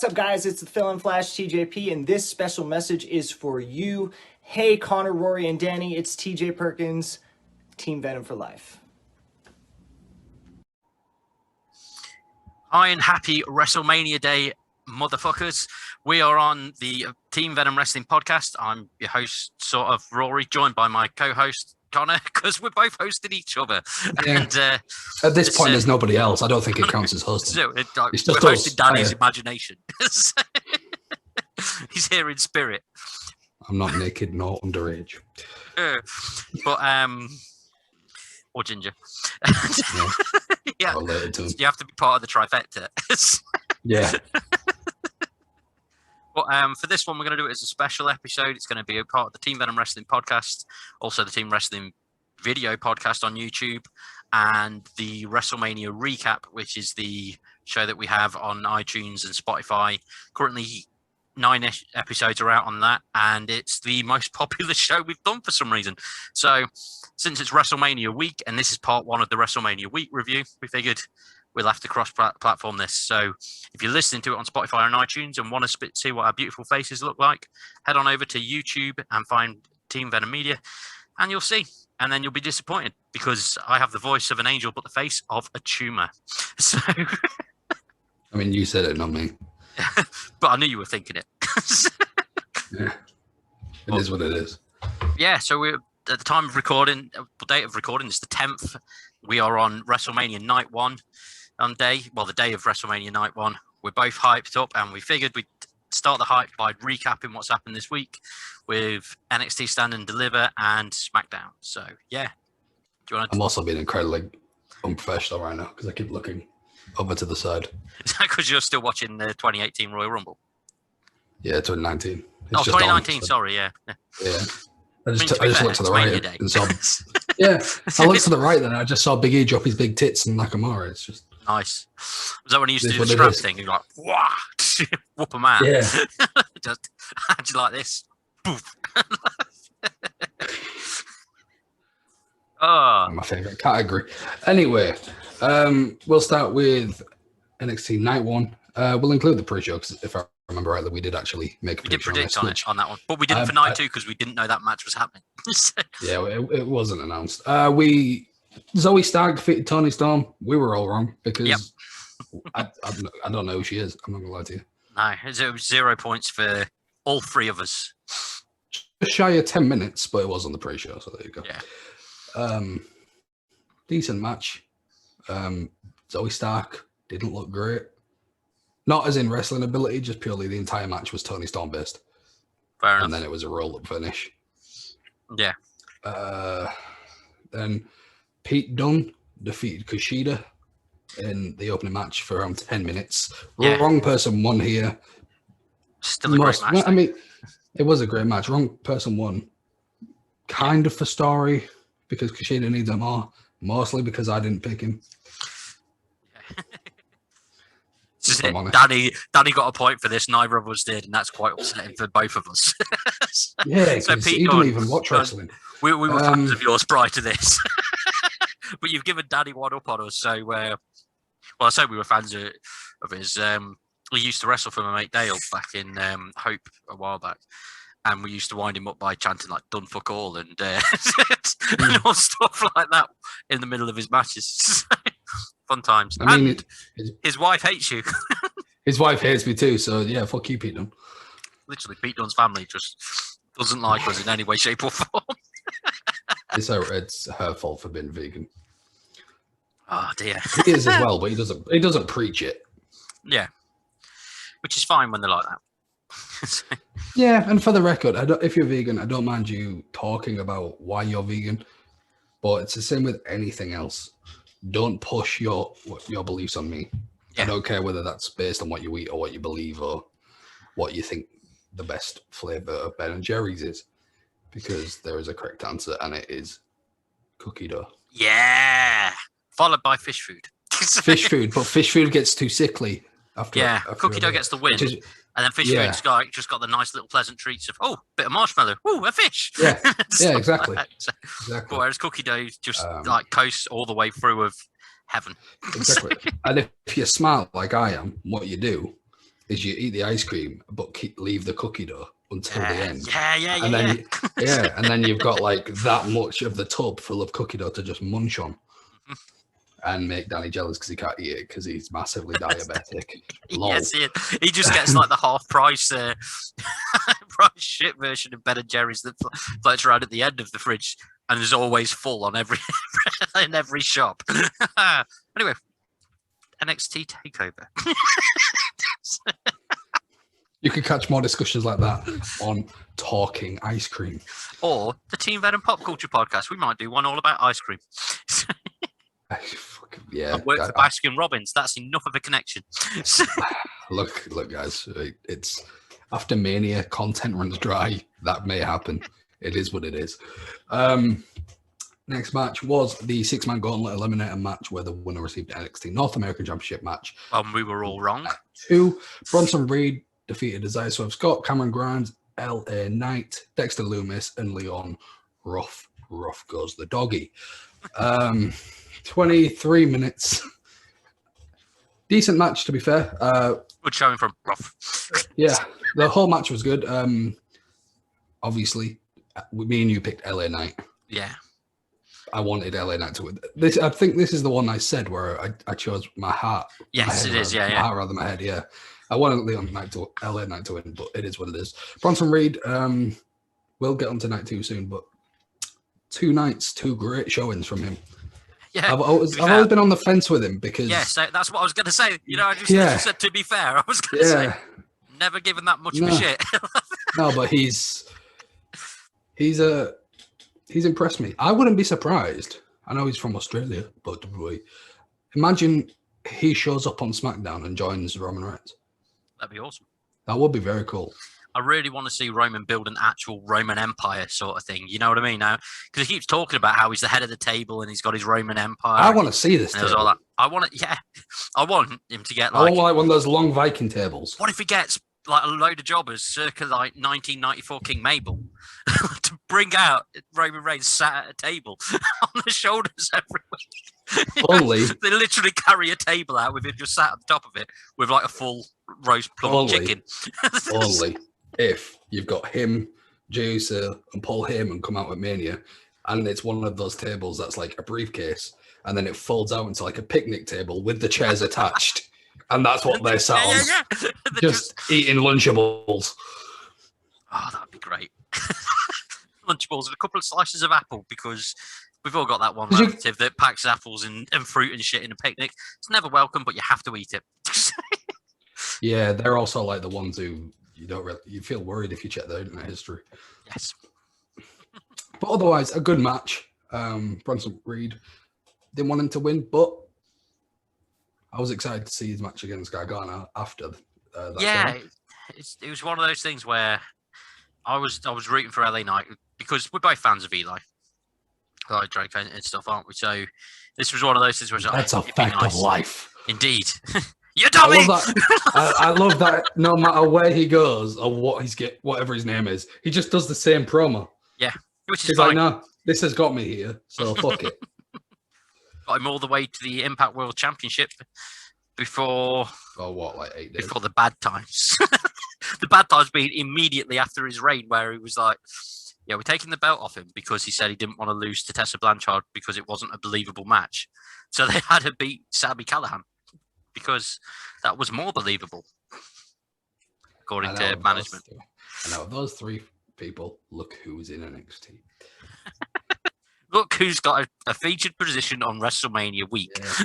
What's up, guys? It's the Phil and Flash TJP, and this special message is for you. Hey, Connor, Rory, and Danny, it's TJ Perkins, Team Venom for life. Hi and happy WrestleMania Day, motherfuckers. We are on the Team Venom Wrestling Podcast. I'm your host, sort of Rory, joined by my co-host, Connor, because we're both hosting each other. Yeah. And at this point, there's nobody else. I don't think it counts as hosting. So It's we're just hosting us. Danny's imagination. He's here in spirit. I'm not naked nor underage. Or ginger. Yeah. Yeah. Related to him. You have to be part of the trifecta. Yeah. But for this one, we're going to do it as a special episode. It's going to be a part of the Team Venom Wrestling Podcast, also the Team Wrestling video podcast on YouTube, and the WrestleMania Recap, which is the show that we have on iTunes and Spotify. Currently, 9 episodes are out on that, and it's the most popular show we've done for some reason. So since it's WrestleMania week, and this is part 1 of the WrestleMania week review, we figured we'll have to cross-platform this. So if you're listening to it on Spotify and iTunes and want to see what our beautiful faces look like, head on over to YouTube and find Team Venom Media, and you'll see. And then you'll be disappointed because I have the voice of an angel but the face of a tumor. So, I mean, you said it, not me. but I knew you were thinking it. Yeah. It is what it is. Yeah, so we're at the time of recording, the date of recording is the 10th. We are on WrestleMania Night 1 the day of WrestleMania Night 1. We're both hyped up, and we figured we'd start the hype by recapping what's happened this week with NXT Stand and Deliver and SmackDown. So, yeah. Do you want to... I'm also being incredibly unprofessional right now because I keep looking over to the side. Is that because you're still watching the 2018 Royal Rumble? Yeah, 2019. It's 2019, sorry, yeah. Yeah. I just looked to the right and saw... Yeah. I looked to the right then and I just saw Big E drop his big tits and Nakamura. It's just... Nice. Was that when he used to do the strap thing? You're like, wah! Whoop a man. Yeah. Just like this. Poof. Oh. My favourite category. Anyway, we'll start with NXT Night 1. We'll include the pre-show because if I remember rightly, we did actually make a We did predict on on that one, but we didn't for Night 2 because we didn't know that match was happening. Yeah, it wasn't announced. Zoe Stark defeated Toni Storm. We were all wrong because I don't know who she is. I'm not going to lie to you. No, it was 0 points for all 3 of us. Just shy of 10 minutes, but it was on the pre-show, so there you go. Yeah. Decent match. Zoe Stark didn't look great. Not as in wrestling ability, just purely the entire match was Toni Storm based. Fair enough. And then it was a roll-up finish. Yeah. Then Pete Dunne defeated Kushida in the opening match for around 10 minutes. Yeah. Wrong person won here. Still a great match. I mean, it was a great match. Wrong person won. Kind of for story because Kushida needs him more. Mostly because I didn't pick him. Danny got a point for this. Neither of us did, and that's quite upsetting for both of us. Yeah, so Pete he didn't even watch wrestling. We were fans of yours prior to this, but you've given Danny one up on us. So, I say we were fans of his. We used to wrestle for my mate Dale back in Hope a while back, and we used to wind him up by chanting like "Done fuck all" and all stuff like that in the middle of his matches. Fun times. I mean, his wife hates you. His wife hates me too, so yeah, fuck you, Pete Dunne. Literally, Pete Dunne's family just doesn't like us in any way, shape, or form. It's her fault for being vegan. Oh dear. He is as well, but he doesn't preach it. Yeah, which is fine when they're like that. Yeah, and for the record, if you're vegan, I don't mind you talking about why you're vegan, but it's the same with anything else. Don't push your beliefs on me. Yeah. I don't care whether that's based on what you eat or what you believe or what you think the best flavor of Ben and Jerry's is, because there is a correct answer and it is cookie dough. Yeah, followed by fish food. Fish food, but fish food gets too sickly after. Yeah, cookie dough gets the win, and then fish food's just got the nice little pleasant treats of bit of marshmallow, a fish. Yeah, yeah, exactly. Exactly. Whereas cookie dough just like coasts all the way through of heaven. Exactly. And if you're smart like I am, what you do is you eat the ice cream, but leave the cookie dough until the end. Yeah. And then you've got like that much of the tub full of cookie dough to just munch on. And make Danny jealous because he can't eat it because he's massively diabetic. Yes, he just gets like the half price price shit version of Ben and Jerry's that floats around at the end of the fridge and is always full on every in every shop. Anyway, NXT Takeover. You can catch more discussions like that on Talking Ice Cream. Or the Team Venom Pop Culture Podcast. We might do one all about ice cream. Yeah, I work for Baskin Robbins. That's enough of a connection. Look, guys. It's after Mania, content runs dry. That may happen. It is what it is. Next match was the 6-man gauntlet eliminator match where the winner received NXT North American Championship match. We were all wrong. 2, Bronson Reed defeated Desire Swerve Scott, Cameron Grimes, L.A. Knight, Dexter Loomis, and Leon Ruff. Ruff goes the doggy. 23 minutes. Decent match, to be fair. Good showing from Ruff. Yeah, the whole match was good. Obviously, me and you picked LA Knight. Yeah. I wanted LA Knight to win. I think this is the one I said where I chose my heart. Yes, it is. Yeah. My heart rather than my head, yeah. I wanted LA Knight to win, but it is what it is. Bronson Reed, we'll get on to night 2 soon, but 2 nights, 2 great showings from him. Yeah, I've always been on the fence with him because... Yeah, so that's what I was going to say. You know, I just said, to be fair, I was going to say, never given that much of a shit. No, but he's impressed me. I wouldn't be surprised. I know he's from Australia, but imagine he shows up on SmackDown and joins Roman Reigns. That'd be awesome. That would be very cool. I really want to see Roman build an actual Roman Empire sort of thing. You know what I mean? Now, because he keeps talking about how he's the head of the table and he's got his Roman Empire. I want to see this. All that. I want him to get like. I want like one of those long Viking tables. What if he gets like a load of jobbers, circa like 1994 King Mabel, to bring out Roman Reigns sat at a table on the shoulders every week? Only they literally carry a table out with him just sat at the top of it with like a full roast plum chicken. Only if you've got him, Jey Uso, and Paul Heyman come out at Mania, and it's one of those tables that's like a briefcase, and then it folds out into like a picnic table with the chairs attached, and that's what they're sat on. Yeah. just eating Lunchables. Oh, that'd be great. Lunchables and a couple of slices of apple, because we've all got that one relative that packs apples and fruit and shit in a picnic. It's never welcome, but you have to eat it. Yeah, they're also like the ones who you feel worried if you check their internet history. Yes. But otherwise, a good match. Bronson Reed didn't want him to win, but I was excited to see his match against Gargano after that. Yeah, it was one of those things where I was rooting for LA Knight because we're both fans of Eli. Like Drake and stuff, aren't we? So this was one of those things where that's a fact of life. Indeed. You dummy! I love that no matter where he goes or whatever his name is, he just does the same promo. Yeah, which is He's fine. Like, no, this has got me here, so fuck it. Got him all the way to the Impact World Championship before... Oh, what, like 8 days? Before the bad times. The bad times being immediately after his reign, where he was like, yeah, we're taking the belt off him because he said he didn't want to lose to Tessa Blanchard because it wasn't a believable match. So they had to beat Sami Callihan because that was more believable, according to management. And now those 3 people, look who's in NXT. Look who's got a featured position on WrestleMania week. Yeah.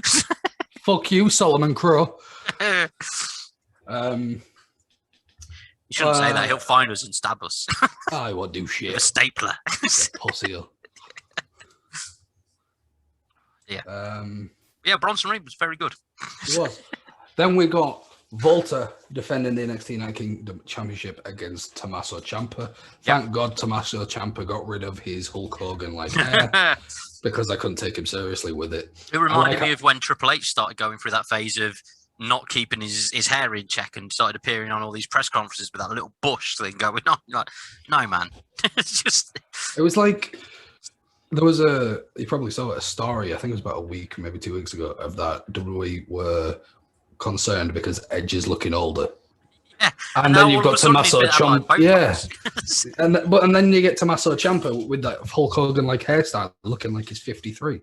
Fuck you, Solomon Crow. You shouldn't say that. He'll find us and stab us. I won't do shit. With a stapler. Pussy. Yeah. Yeah, Bronson Reed was very good. He was. Then we got Volta defending the NXT United Kingdom Championship against Tommaso Ciampa. Thank God Tommaso Ciampa got rid of his Hulk Hogan because I couldn't take him seriously with it. It reminded me of when Triple H started going through that phase of not keeping his hair in check and started appearing on all these press conferences with that little bush thing going on. Like, no, man. It was like... There was you probably saw a story, I think it was about a week, maybe 2 weeks ago, of that WWE were concerned because Edge is looking older. Yeah. And now then you've all of got a sudden he's Tommaso been at, like, Ciampa. both Yeah. fights. And then you get Tommaso Ciampa with that Hulk Hogan like hairstyle, looking like he's 53,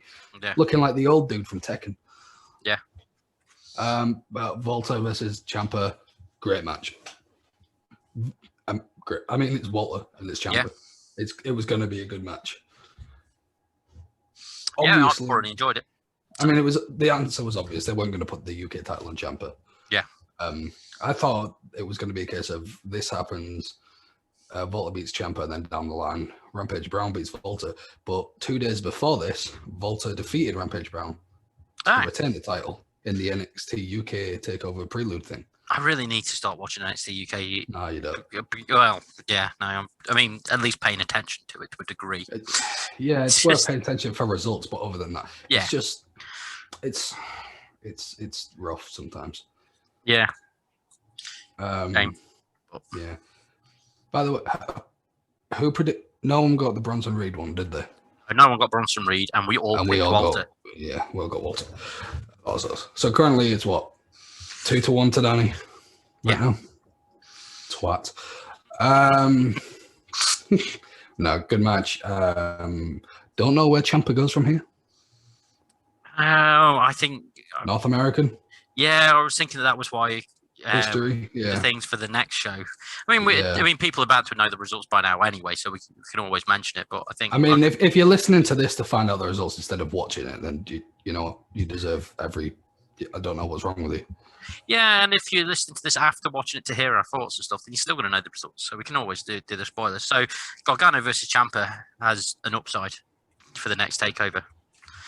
looking like the old dude from Tekken. Yeah. But Volta versus Ciampa, great match. Great. I mean, it's Volta and it's Ciampa. Yeah. It was going to be a good match. Obviously, I thoroughly enjoyed it. I mean, the answer was obvious. They weren't going to put the UK title on Ciampa. Yeah. I thought it was going to be a case of this happens, Volta beats Ciampa, and then down the line, Rampage Brown beats Volta. But 2 days before this, Volta defeated Rampage Brown to retain the title in the NXT UK Takeover Prelude thing. I really need to start watching NXT UK. No, you don't. Well, yeah, no. I mean, at least paying attention to it to a degree. It's worth paying attention for results, but other than that, it's just it's rough sometimes. Yeah. Yeah. By the way, who predict? No one got the Bronson Reed one, did they? No one got Bronson Reed, and we all picked Walter. We all got Walter. Also, so currently it's what 2-1 to Danny right now. Twat. No, good match. Don't know where Ciampa goes from here. I think North American. Yeah, I was thinking that was why. History, the things for the next show. I mean, people are about to know the results by now anyway, so we can always mention it. But I think, if you're listening to this to find out the results instead of watching it, then you know you deserve every. I don't know what's wrong with you. Yeah, and if you're listening to this after watching it to hear our thoughts and stuff, then you're still going to know the results. So we can always do the spoilers. So Gargano versus Ciampa has an upside for the next takeover.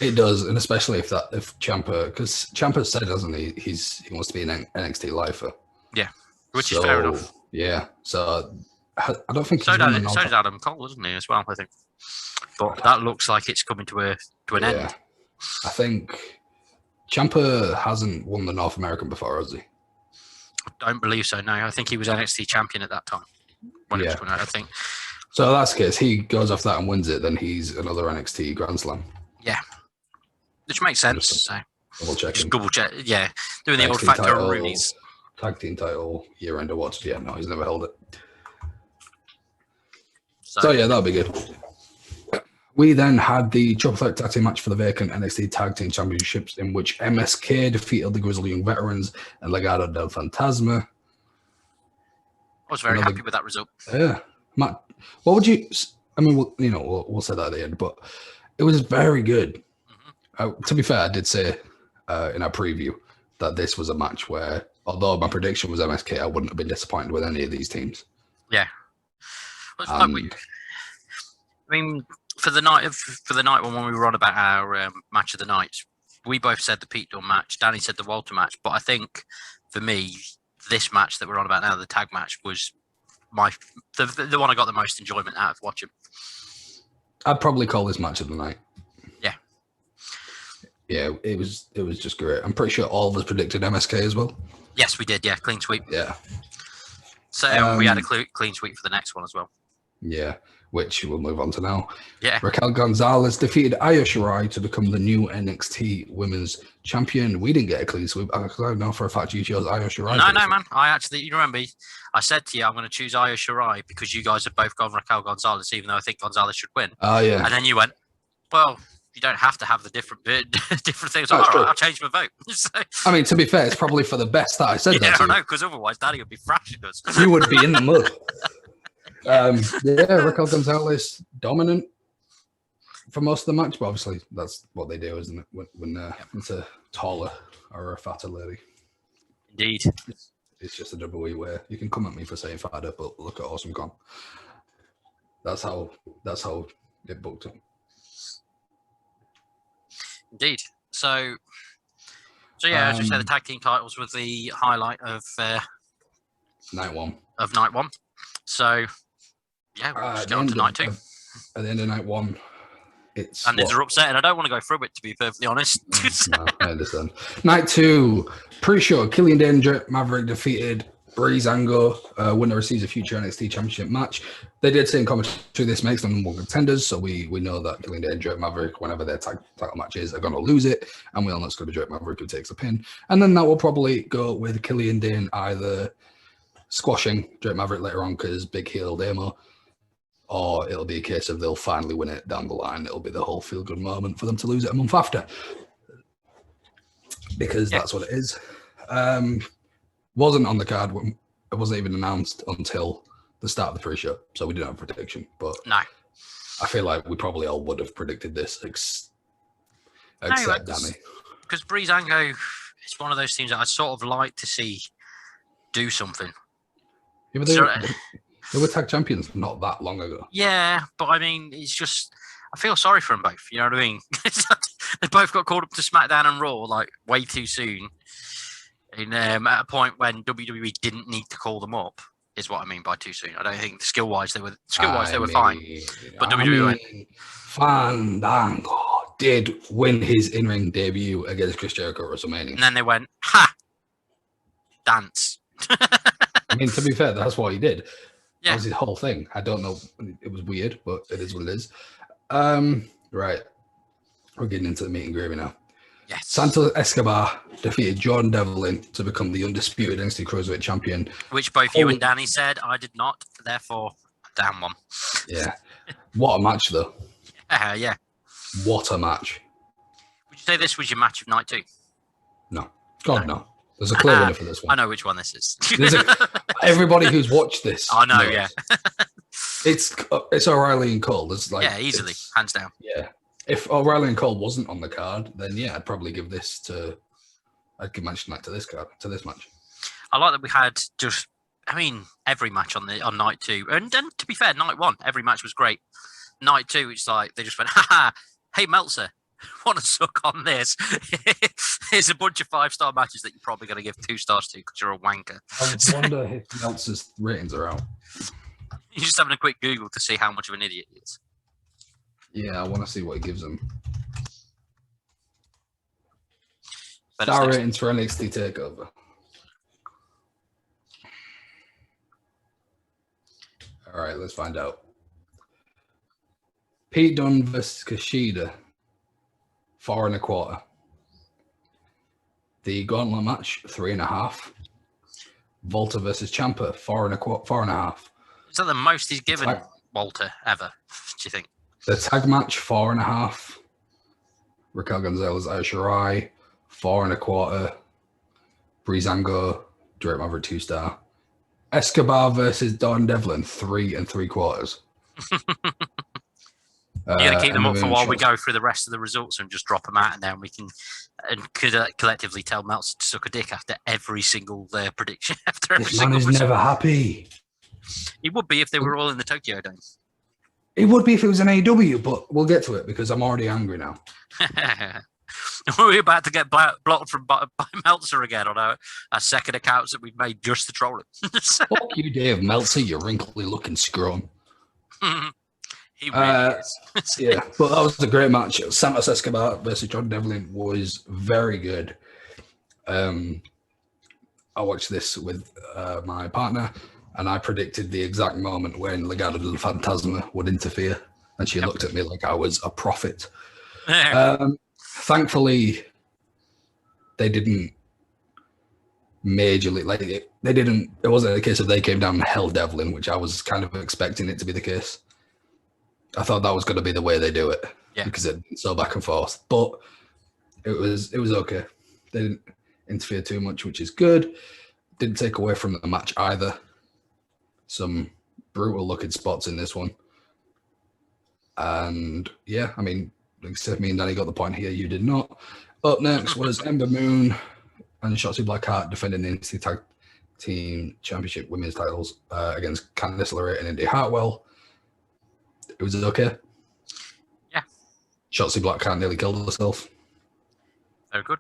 It does, and especially if Ciampa, because Ciampa said, doesn't he, he wants to be an NXT lifer. Yeah, which is fair enough. Yeah, so I don't think so did Adam Cole, doesn't he, as well? I think, but that looks like it's coming to an end. I think Ciampa hasn't won the North American before, has he? I don't believe so. No, I think he was NXT champion at that time when it was coming out. I think. So if that's the case, he goes off that and wins it, then he's another NXT Grand Slam. Yeah. Which makes sense. Just double check. Yeah. Doing the old factor of Rooney's. Tag team title, year-end awards. Yeah, no, he's never held it. So yeah, that'll be good. We then had the triple threat tag team match for the vacant NXT Tag Team Championships, in which MSK defeated the Grizzled Young Veterans and Legado del Fantasma. I was very happy with that result. Yeah. Matt, what would you... I mean, we'll say that at the end, but it was very good. To be fair, I did say in our preview that this was a match where, although my prediction was MSK, I wouldn't have been disappointed with any of these teams. Yeah. I mean, for the night when we were on about our match of the night, we both said the Pete Dunne match. Danny said the Walter match. But I think for me, this match that we're on about now, the tag match, was the one I got the most enjoyment out of watching. I'd probably call this match of the night. Yeah, it was just great. I'm pretty sure all of us predicted MSK as well. Yes, we did. Yeah, clean sweep. Yeah. So we had a clean sweep for the next one as well. Yeah, which we'll move on to now. Yeah. Raquel Gonzalez defeated Io Shirai to become the new NXT Women's Champion. We didn't get a clean sweep. I know for a fact you chose Io Shirai. No, man. You remember, I said to you, I'm going to choose Io Shirai because you guys have both gone Raquel Gonzalez, even though I think Gonzalez should win. Oh, yeah. And then you went, well... You don't have to have the different things. All right, I'll change my vote. So, I mean, to be fair, it's probably for the best that I said that. Yeah, I know, because otherwise Daddy would be thrashing us. You would be in the mud. Raquel Gonzalez dominant for most of the match, but obviously that's what they do, isn't it? When it's a taller or a fatter lady. Indeed. It's just a WWE where you can come at me for saying fatter, but look at Awesome Kong. That's how it booked him. Indeed. So yeah, as you said, the tag team titles was the highlight of night one. So yeah, we'll just get on to night two. At the end of night one, it's they're upset, and I don't want to go through it, to be perfectly honest. No, I understand. Night two, pre-show, Killian Dane, Drake Maverick defeated Breezango. Winner receives a future NXT Championship match. They did say in commentary this makes them number one contenders, so we know that Killian Dane and Drake Maverick, whenever their title matches, are going to lose it, and we all know it's going to be Drake Maverick who takes the pin. And then that will probably go with Killian Dane either squashing Drake Maverick later on because big heel demo, or it'll be a case of they'll finally win it down the line. It'll be the whole feel-good moment for them to lose it a month after, because that's what it is. Wasn't on the card. It wasn't even announced until the start of the pre-show, so we didn't have a prediction. But no, I feel like we probably all would have predicted this, except Danny. Because Breezango is one of those teams that I'd sort of like to see do something. Yeah, but they were tag champions not that long ago. Yeah, but I mean, it's just, I feel sorry for them both. You know what I mean? They both got called up to SmackDown and Raw like way too soon. At a point when WWE didn't need to call them up, is what I mean by too soon. I don't think skill-wise they were fine. But WWE Fandango did win his in-ring debut against Chris Jericho at WrestleMania. And then they went, ha! Dance. I mean, to be fair, that's what he did. Yeah. That was his whole thing. I don't know. It was weird, but it is what it is. Right. We're getting into the meat and gravy now. Yes. Santos Escobar defeated Jordan Devlin to become the undisputed NXT Cruiserweight Champion. Which both you and Danny said. I did not. Therefore, down one. Yeah. What a match, though. Yeah. What a match. Would you say this was your match of night 2? No. God, no. There's a clear winner for this one. I know which one this is. Everybody who's watched this. I know, yeah. It's O'Reilly and Cole. Easily. Hands down. Yeah. If O'Reilly and Cole wasn't on the card, then yeah, I'd probably give I'd give match tonight to this match. I like that we had every match on night 2. And to be fair, night 1, every match was great. Night 2, it's like they just went, hey Meltzer, want to suck on this? Here's a bunch of 5-star matches that you're probably going to give 2 stars to because you're a wanker. I wonder if Meltzer's ratings are out. You're just having a quick Google to see how much of an idiot he is. Yeah, I want to see what he gives them. Star ratings for NXT Takeover. All right, let's find out. Pete Dunne versus Kushida, 4.25. The Gauntlet match, 3.5. Volta versus Ciampa, 4.5. Is that the most he's given Walter ever? Do you think? The tag match, 4.5. Raquel Gonzalez, Io Shirai, 4.25. Breezango, Drake Maverick, 2-star. Escobar versus Don Devlin, 3.75. You're going to keep them up for while we go through the rest of the results and just drop them out, and then we can collectively tell Meltzer to suck a dick after every single prediction. After every this man is never happy. He would be if they were all in the Tokyo Dome. It would be if it was an AEW, but we'll get to it because I'm already angry now. We're about to get blocked by Meltzer again on our second accounts that we've made just to troll him. Fuck you, Dave Meltzer, you wrinkly looking scrum. He really is. Yeah, but that was a great match. Santos Escobar versus John Devlin was very good. I watched this with my partner, and I predicted the exact moment when Legado del Fantasma would interfere, and she looked at me like I was a prophet. Thankfully, they didn't majorly it wasn't a case of they came down and held Devlin, which I was kind of expecting it to be the case. I thought that was going to be the way they do it, because it's so back and forth. But it was okay. They didn't interfere too much, which is good. Didn't take away from the match either. Some brutal looking spots in this one. And yeah, I mean, except me and Danny got the point here. You did not. Up next was Ember Moon and Shotzi Blackheart defending the NXT Tag Team Championship Women's titles against Candice LeRae and Indy Hartwell. It was okay. Yeah. Shotzi Blackheart nearly killed herself. Very good.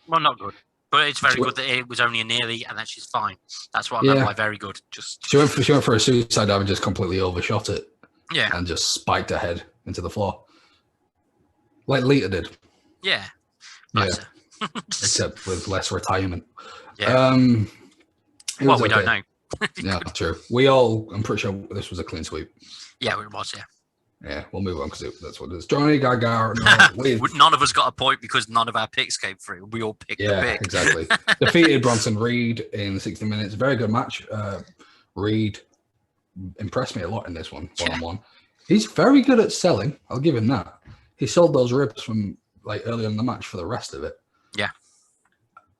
Well, not good. But it's very good that it was only a nearly and that she's fine. That's what I meant by very good. She went for a suicide dive and just completely overshot it. Yeah. And just spiked her head into the floor. Like Lita did. Yeah. Except with less retirement. Yeah. Well, we don't know. Yeah, true. I'm pretty sure this was a clean sweep. Yeah, it was, yeah. Yeah, we'll move on because that's what it is. Johnny Gargano with... None of us got a point because none of our picks came through. We all picked the pick. Exactly. Defeated Bronson Reed in 60 minutes. Very good match. Reed impressed me a lot in this one-on-one. He's very good at selling. I'll give him that. He sold those ribs from earlier in the match for the rest of it. Yeah.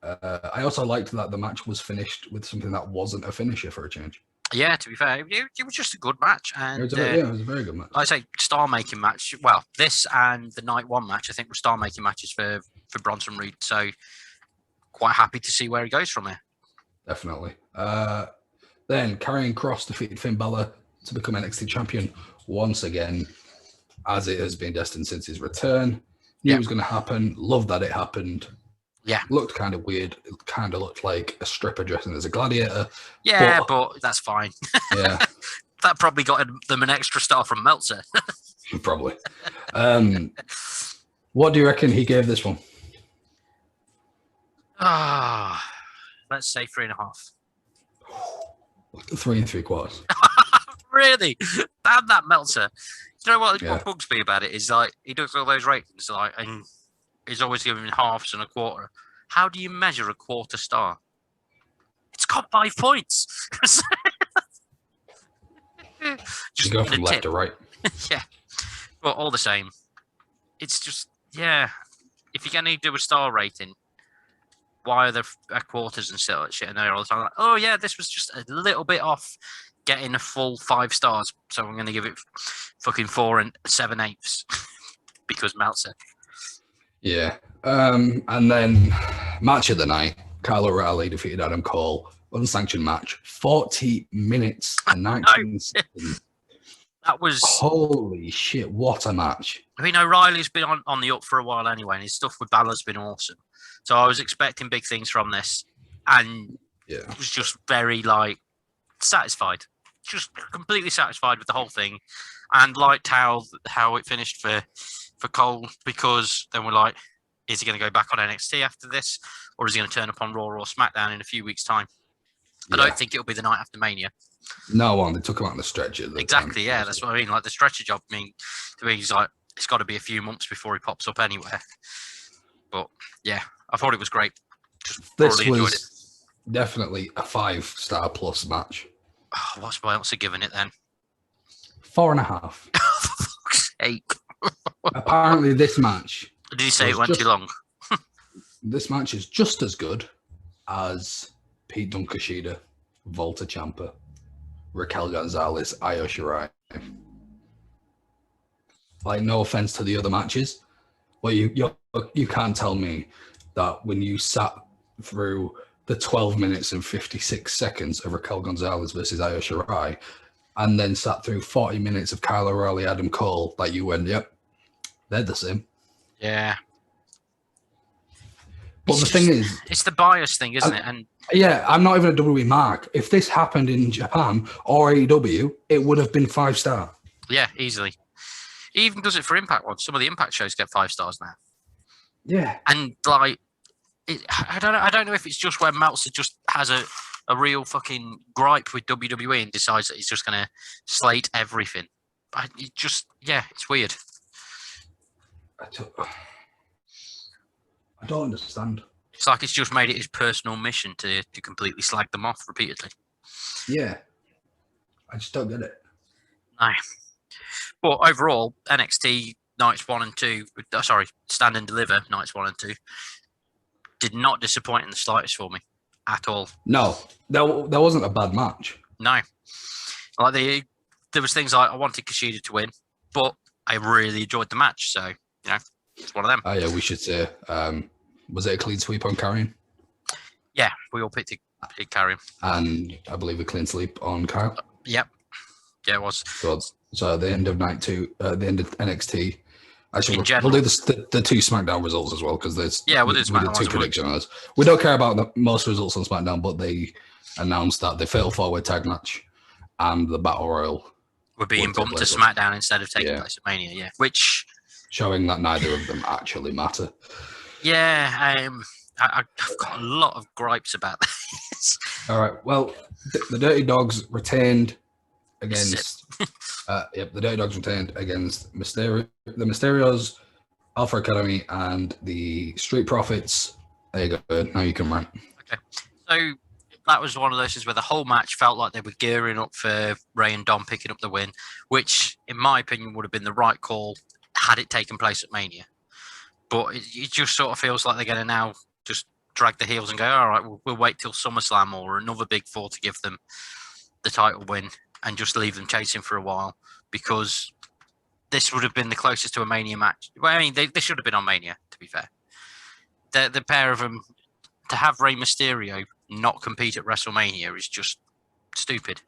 I also liked that the match was finished with something that wasn't a finisher for a change. Yeah, to be fair, it was just a good match. And, it was a very good match. I'd say star-making match. Well, this and the Night 1 match, I think, were star-making matches for Bronson Reed. So, quite happy to see where he goes from here. Definitely. Then, Karrion Kross defeated Finn Balor to become NXT champion once again, as it has been destined since his return. Knew it was going to happen. Loved that it happened. Yeah. Looked kind of weird. It kind of looked like a stripper dressing as a gladiator. Yeah, but that's fine. Yeah. That probably got them an extra star from Meltzer. Probably. What do you reckon he gave this one? Let's say 3.5. 3 3/4. Really? Damn that Meltzer. You know what bugs me about it is he does all those ratings and he's always giving halves and a quarter. How do you measure a quarter star? It's got 5 points. Just go from left to right. Yeah. But all the same, it's just, if you're going to do a star rating, why are there quarters and shit in there all the time? This was just a little bit off getting a full 5 stars. So I'm going to give it fucking 4 7/8 because Meltzer. Yeah. And then match of the night, Kyle O'Reilly defeated Adam Cole. Unsanctioned match. 40 minutes and 19 seconds. That was... Holy shit, what a match. I mean, O'Reilly's been on the up for a while anyway, and his stuff with Balor's been awesome. So I was expecting big things from this. And it was just very, satisfied. Just completely satisfied with the whole thing. And liked how it finished for Cole, because then we're like, is he going to go back on NXT after this, or is he going to turn up on Raw or SmackDown in a few weeks' time? I don't think it'll be the night after Mania. No, they took him out on the stretcher. Exactly, that's what I mean. The stretcher job, to me, he's it's got to be a few months before he pops up anywhere. But I thought it was great. Just thoroughly enjoyed it. Definitely a 5-star plus match. Oh, what's my answer giving it then? 4.5. For fuck's sake. Apparently, this match. Did you say it went too long? This match is just as good as Pete Dunne Kushida, Volta Ciampa, Raquel Gonzalez, Io Shirai. No offense to the other matches, but you can't tell me that when you sat through the 12 minutes and 56 seconds of Raquel Gonzalez versus Io Shirai, and then sat through 40 minutes of Kyle O'Reilly, Adam Cole, that you went, yep, they're the same. Yeah. But the thing is... It's the bias thing, isn't it? And I'm not even a WWE mark. If this happened in Japan or AEW, it would have been 5-star. Yeah, easily. He even does it for Impact ones. Some of the Impact shows get 5 stars now. Yeah. And, I don't know if it's just where Meltzer just has a real fucking gripe with WWE and decides that he's just going to slate everything. But it just, it's weird. I don't understand. It's like it's just made it his personal mission to completely slag them off repeatedly. Yeah. I just don't get it. No. But overall, NXT nights 1 and 2, Stand and Deliver nights 1 and 2, did not disappoint in the slightest for me at all. No, there wasn't a bad match. No. There was things I wanted Kushida to win, but I really enjoyed the match. So, it's one of them. Oh, yeah, we should say, was it a clean sweep on Karrion? Yeah, we all picked Karrion. And I believe a clean sweep on Kyle? Yep. Yeah, it was. So at the end of night 2, the end of NXT, actually, we'll do the 2 SmackDown results as well, because there's we'll do SmackDown. 2 predictions. We don't care about most results on SmackDown, but they announced that the Fatal 4-Way Tag match and the Battle Royal were being bumped to SmackDown instead of taking place at Mania, which... showing that neither of them actually matter. Yeah, I've got a lot of gripes about this. All right, well, the Dirty Dogs retained against the Dirty Dogs retained against the Mysterios, Alpha Academy, and the Street Profits. There you go. Now you can rant. Okay. So that was one of those things where the whole match felt like they were gearing up for Ray and Dom picking up the win, which, in my opinion, would have been the right call had it taken place at Mania. But it just sort of feels like they're going to now just drag the heels and go, all right, we'll wait till SummerSlam or another Big Four to give them the title win and just leave them chasing for a while, because this would have been the closest to a Mania match. Well, I mean, they should have been on Mania, to be fair. The pair of them, to have Rey Mysterio not compete at WrestleMania is just stupid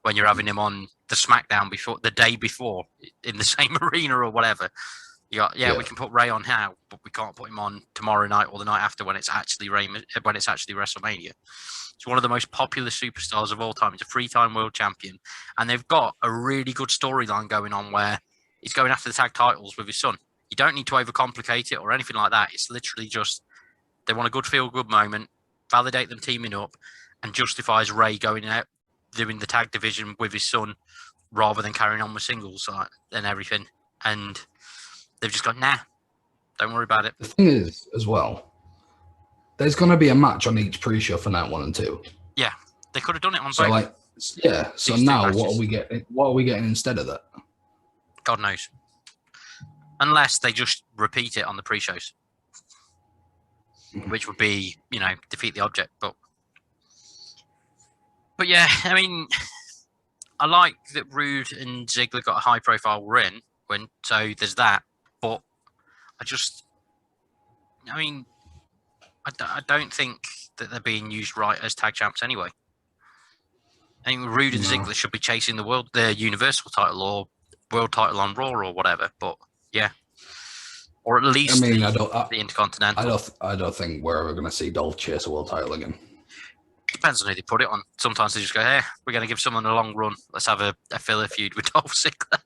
when you're having him on the SmackDown the day before in the same arena or whatever. We can put Ray on now, but we can't put him on tomorrow night or the night after when it's actually WrestleMania. He's one of the most popular superstars of all time. He's a 3-time world champion, and they've got a really good storyline going on where he's going after the tag titles with his son. You don't need to overcomplicate it or anything like that. It's literally just they want a good feel-good moment, validate them teaming up, and justifies Ray going out doing the tag division with his son rather than carrying on with singles and everything. And they've just gone, nah, don't worry about it. The thing is, as well, there's going to be a match on each pre-show for night 1 and 2. Yeah, they could have done it on so both. So now what are we getting? What are we getting instead of that? God knows. Unless they just repeat it on the pre-shows, which would be, defeat the object. But yeah, I mean, I like that Rude and Ziggler got a high-profile win. So there's that. But I don't think that they're being used right as tag champs anyway. I think Rude and Ziggler should be chasing the Universal title or world title on Raw or whatever. But yeah, or at least the Intercontinental. I don't think we're ever going to see Dolph chase a world title again. Depends on who they put it on. Sometimes they just go, hey, we're going to give someone a long run. Let's have a filler feud with Dolph Ziggler.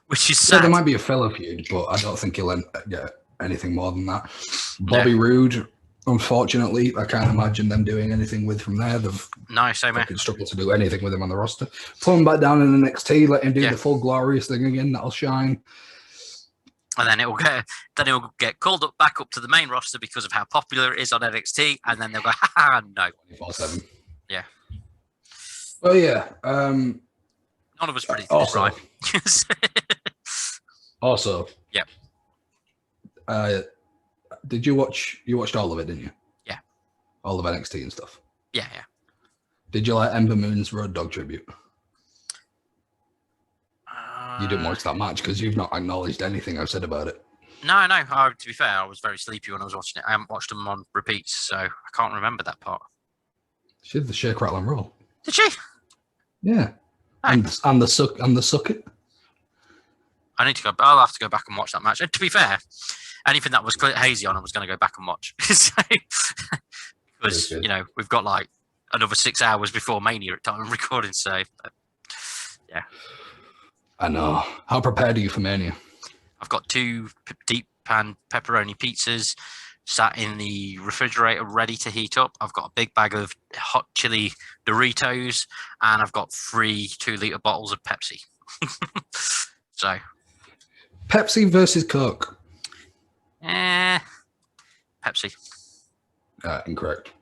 Which is sad. Yeah, there might be a filler feud, but I don't think he'll get anything more than that. Bobby Roode, unfortunately, I can't imagine them doing anything with from there. They've struggled to do anything with him on the roster. Put him back down in the NXT, let him do the full glorious thing again. That'll shine. And then it will get called back up to the main roster because of how popular it is on NXT, and then they'll go, no. 24/7. Yeah. Well, yeah. None of us predicted this right. Also. Yep. Did you watched all of it, didn't you? Yeah. All of NXT and stuff? Yeah. Did you like Ember Moon's Road Dogg tribute? You didn't watch that match because you've not acknowledged anything I've said about it. No. To be fair, I was very sleepy when I was watching it. I haven't watched them on repeats, so I can't remember that part. She did the shake, rattle, and roll. Did she? Yeah. Nice. And the suck it. I'll have to go back and watch that match. And to be fair, anything that was hazy on, I was going to go back and watch. Because we've got like another 6 hours before Mania at time of recording. So yeah. I know. How prepared are you for Mania? I've got 2 deep pan pepperoni pizzas sat in the refrigerator ready to heat up. I've got a big bag of hot chili Doritos, and I've got 3 2-liter bottles of Pepsi. So, Pepsi versus Coke. Pepsi. Incorrect.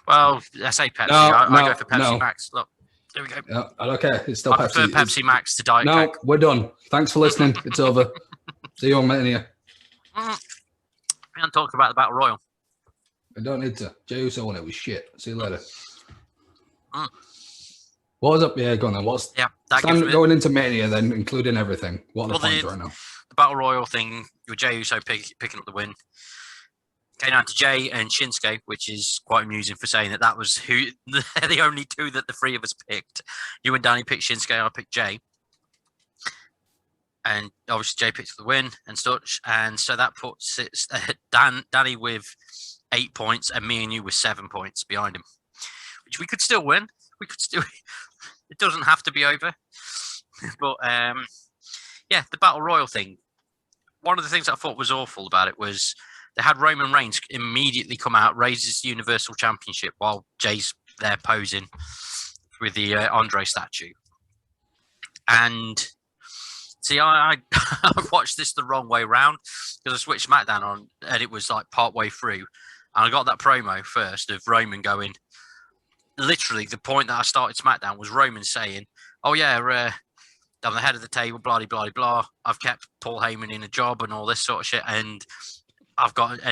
Well, I say Pepsi. I go for Pepsi Max. Look. There we go. Yeah, okay, it's still I Pepsi. prefer Pepsi Max to Diet Coke. We're done. Thanks for listening. It's over. See you on Mania. We haven't talked about the Battle Royal. I don't need to. Jey Uso won it was shit. See you later. What was up? Yeah, go on then. What's going into Mania then, including everything? What are the points right now? The Battle Royal thing with Jey Uso picking up the win. Came down to Jay and Shinsuke, which is quite amusing for saying that was who they're the only 2 that the 3 of us picked. You and Danny picked Shinsuke, I picked Jay. And obviously Jay picked the win and such. And so that puts Danny with 8 points and me and you with 7 points behind him, which we could still win. It doesn't have to be over. But the Battle Royal thing. One of the things that I thought was awful about it was they had Roman Reigns immediately come out, raise his Universal Championship while Jay's there posing with the Andre statue. And see, I watched this the wrong way round because I switched SmackDown on and it was like part way through. And I got that promo first of Roman going, literally the point that I started SmackDown was Roman saying, oh yeah, I'm the head of the table, blah, blah, blah. I've kept Paul Heyman in a job and all this sort of shit. And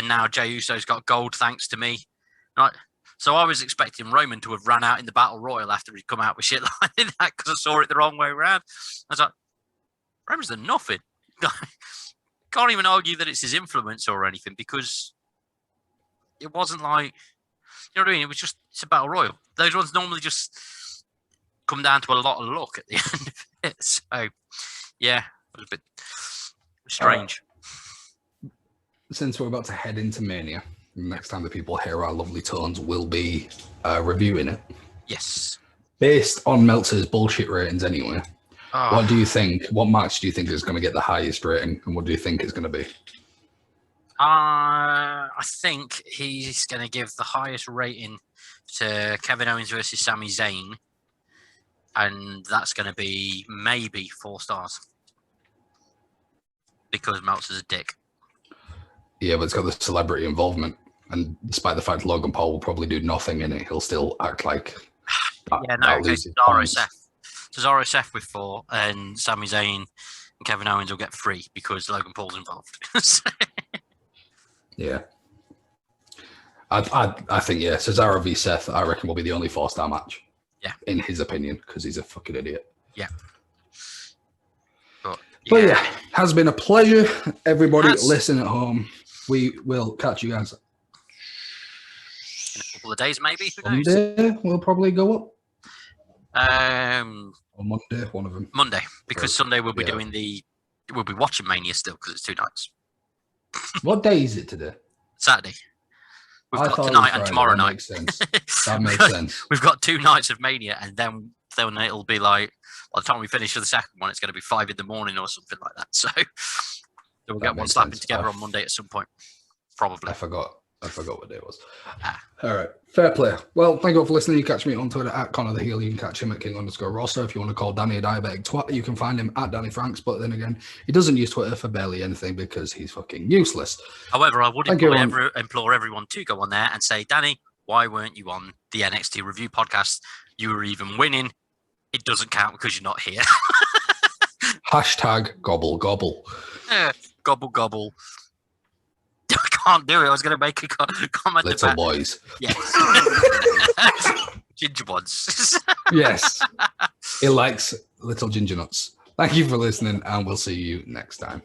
now Jey Uso's got gold thanks to me. Right. So I was expecting Roman to have ran out in the Battle Royal after he'd come out with shit like that because I saw it the wrong way around. I was like, Roman's done nothing. Can't even argue that it's his influence or anything because it wasn't like, you know what I mean? It was just, it's a Battle Royal. Those ones normally just come down to a lot of luck at the end of it. So, yeah, it was a bit strange. Since we're about to head into Mania, next time the people hear our lovely tones, we'll be reviewing it. Yes. Based on Meltzer's bullshit ratings anyway, Oh. what do you think? What match do you think is going to get the highest rating? And what do you think it's going to be? I think he's going to give the highest rating to Kevin Owens versus Sami Zayn. And that's going to be maybe 4 stars. Because Meltzer's a dick. Yeah, but it's got the celebrity involvement. And despite the fact Logan Paul will probably do nothing in it, he'll still act like Cesaro Seth with 4 and Sami Zayn and Kevin Owens will get 3 because Logan Paul's involved. Yeah. I think, yeah, Cesaro v Seth, I reckon, will be the only 4-star match. Yeah. In his opinion, because he's a fucking idiot. Yeah. But yeah, has been a pleasure. Everybody listen at home. We will catch you guys in a couple of days, maybe. Who knows? Sunday. We'll probably go up. Or Monday, one of them. Monday, because Sunday we'll be we'll be watching Mania still because it's 2 nights. What day is it today? Saturday. We've got tonight and tomorrow night. Makes sense. That makes sense. We've got 2 nights of Mania, and then it'll be like, by the time we finish for the second one, it's going to be 5 in the morning or something like that. So we'll get one slapping together on Monday at some point, probably. I forgot what day it was. All right. Fair play. Well, thank you all for listening. You catch me on Twitter at Connor the Heel. You can catch him at King_Roster. If you want to call Danny a diabetic twat, you can find him at Danny Franks. But then again, he doesn't use Twitter for barely anything because he's fucking useless. However, I would implore everyone to go on there and say, Danny, why weren't you on the NXT Review podcast? You were even winning. It doesn't count because you're not here. Hashtag gobble gobble. Gobble gobble. I can't do it. I was going to make a comment Little about boys. Yes. Ginger ones. Yes. He likes little ginger nuts. Thank you for listening, and we'll see you next time.